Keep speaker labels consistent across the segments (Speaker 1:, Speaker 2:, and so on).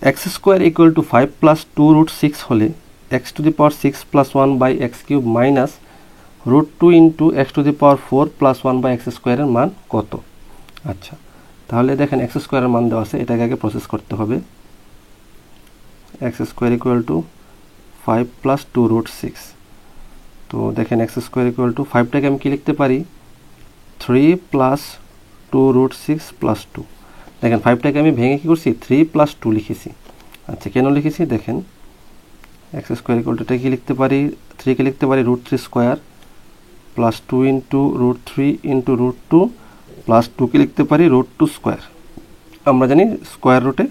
Speaker 1: X square equal to 5 plus 2√6 হলে x⁻6 plus 1/x³ minus √2 into x⁻4 plus 1/x স্কোয়ারের মান কত? আচ্ছা, তাহলে দেখেন এক্স স্কোয়ারের মান দেওয়া আছে, এটাকে আগে প্রসেস করতে হবে। X square equal to 5 plus 2√6। তো দেখেন এক্স স্কোয়ার ইকুয়াল টু 5টাকে আমি কি লিখতে পারি? 3 প্লাস 2√6 প্লাস 2। দেখেন 5টাকে আমি ভেঙে কি করছি? 3 প্লাস 2 লিখেছি। আচ্ছা, কেন লিখেছি দেখেন, এক্স স্কোয়ার ইকুয়াল টুটা কি লিখতে পারি? 3কে লিখতে পারি √3 square plus 2 into √3 into √2 plus 2কে লিখতে পারি √2 স্কোয়ার। আমরা জানি স্কোয়ার রুটে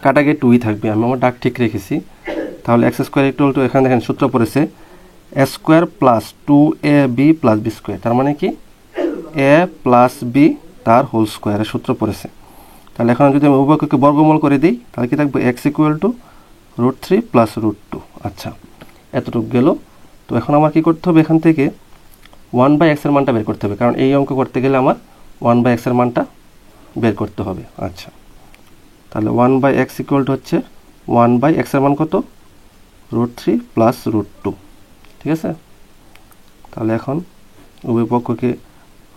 Speaker 1: কাটা গিয়ে 2ই থাকবে, আমি আমার ডাক ঠিক রেখেছি। তাহলে এক্স স্কোয়ার ইকুয়াল টু, এখানে দেখেন সূত্র পড়েছে A square plus 2ab plus B square, তার মানে কি এ প্লাস বি তার হোল স্কোয়ারের সূত্র পড়েছে। তাহলে এখন যদি আমি উভয়কে বর্গমূল করে দিই তাহলে কি থাকবে? X equal to √3 plus √2। আচ্ছা, এতটুকু গেল। তো এখন আমার কি করতে হবে? এখান থেকে 1/x এর মানটা বের করতে হবে, কারণ এই অঙ্ক করতে গেলে আমার 1/x এর মানটা বের করতে হবে। আচ্ছা, তাহলে 1/x ইকুয়াল টু হচ্ছে 1/x এর মান কত? √3 প্লাস √2। ঠিক আছে, তাহলে এখন উভয় পক্ষকে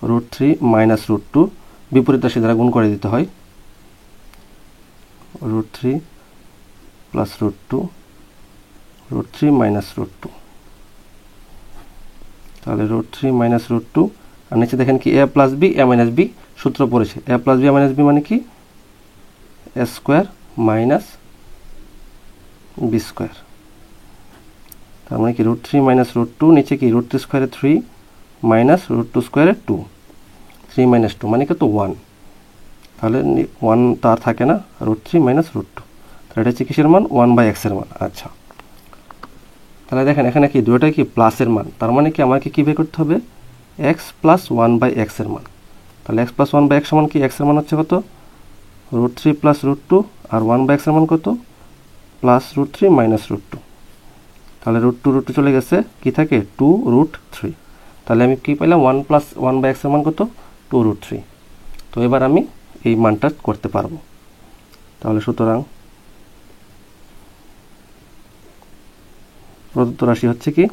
Speaker 1: √3 মাইনাস √2 বিপরীত রাশি দ্বারা গুণ করে দিতে হয়। √3 প্লাস √2, √3 মাইনাস √2। তাহলে √3 মাইনাস √2, আর নিচে দেখেন কি a plus B a minus B সূত্র পড়েছে। a plus B a minus B মানে কি? a square minus B square. তার মানে কি √3 মাইনাস √2, নিচে কি √3 স্কোয়ারে 3 মাইনাস √2 স্কোয়ারে 2, 3 মাইনাস 2 মানে কত? 1। তাহলে 1 তার থাকে না, √3 মাইনাস √2। তাহলে এটা হচ্ছে কিসের মান? 1/x এর মান। আচ্ছা, তাহলে দেখেন এখানে কি দুটোটাই কি প্লাসের মান, তার মানে কি আমাকে কি বের করতে হবে? x প্লাস 1/x এর মান। তাহলে x প্লাস 1/x সমান কি? x এর মান হচ্ছে কত? √3 প্লাস √2, আর 1/x এর মান কত? Plus √3 minus √2। তাহলে √2 চলে গেছে, কি থাকে? 2√3। তাহলে আমি কি পেলাম? 1 প্লাস 1/x এর মান কত? 2√3। তো এবার আমি এই মানটা করতে পারবো। তাহলে সুতরাং প্রদত্ত রাশি হচ্ছে কি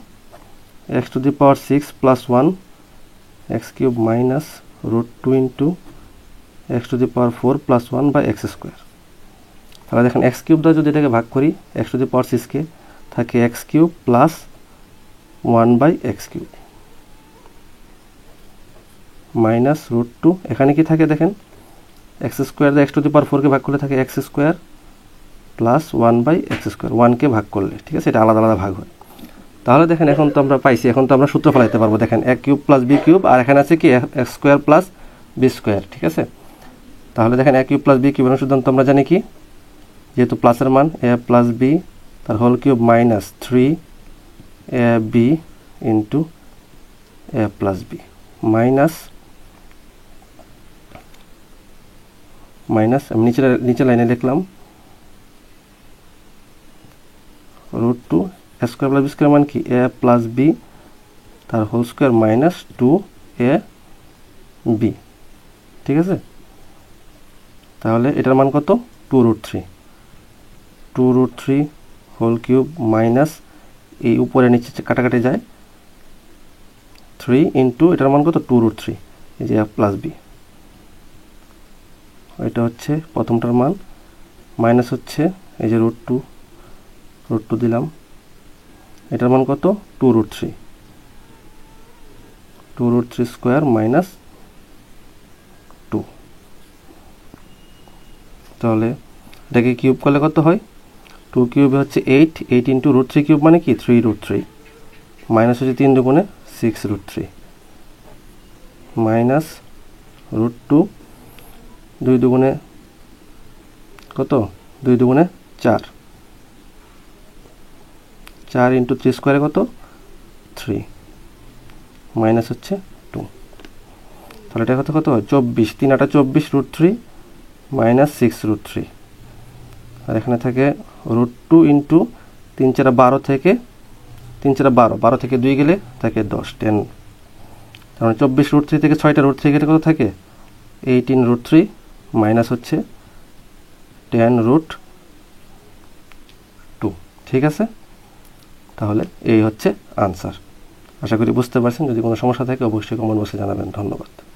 Speaker 1: x⁻6 plus 1 x³ minus √2 into x⁻4 plus 1/x square. তাহলে দেখেন x³ দ্বারা যদি এটাকে ভাগ করি, x⁻6কে থাকে x³ প্লাস 1/x³ মাইনাস √2, এখানে কি থাকে দেখেন x স্কোয়ার দিয়ে x⁻4কে ভাগ করলে থাকে x square plus 1/x square, 1কে ভাগ করলে, ঠিক আছে, এটা আলাদা আলাদা ভাগ হয়। তাহলে দেখেন এখন তো আমরা পাইছি, এখন তো আমরা সূত্র ফলাইতে পারবো। দেখেন a³ প্লাস b³ আর এখানে আছে কি x square plus B square. ঠিক আছে, তাহলে দেখেন a³ প্লাস b³ এর সিদ্ধান্ত আমরা জানি কি, যেহেতু প্লাসের মান a প্লাস বি তার whole cube minus 3ab into a plus B minus minus আমি নিচে লাইনে লিখলাম √2 a square plus B square মান কি a প্লাস বি তার হোল স্কোয়ার মাইনাস 2ab। ঠিক আছে, তাহলে এটার মান কত? 2√3 হোল কিউব মাইনাস এই উপরে নিচে কাটাকাটি যায় 3 ইন্টু এটার মান কত? 2√3, এই যে a প্লাস বি, এটা হচ্ছে প্রথমটার মান, মাইনাস হচ্ছে এই যে √2 দিলাম, এটার মান কত? 2√3 স্কোয়ার মাইনাস 2। তাহলে এটাকে কিউব করলে কত হয়? 2 কিউবে হচ্ছে 8 ইন্টু √3 কিউব মানে কি 3√3 মাইনাস হচ্ছে 3 দুগুণে 6√3 মাইনাস √2, 2 দুগুণে কত? 2 দুগুণে 4, 4 ইন্টু 3 স্কোয়ারে কত? 3 মাইনাস হচ্ছে 2। তাহলে এটা কত হয়? 24, 3 8 24 √3 মাইনাস 6√3, আর এখানে থাকে √2 ইন্টু 3 4 12 থেকে 3 4 12, 12 থেকে 2 গেলে থাকে 10, 10। তাহলে 24√3 থেকে 6টা √3 গেলে কত থাকে? 18√3 মাইনাস হচ্ছে 10√3 2। ঠিক আছে, তাহলে এই হচ্ছে আনসার। আশা করি বুঝতে পারছেন। যদি কোনো সমস্যা থাকে অবশ্যই কমেন্ট বক্সে জানাবেন। ধন্যবাদ।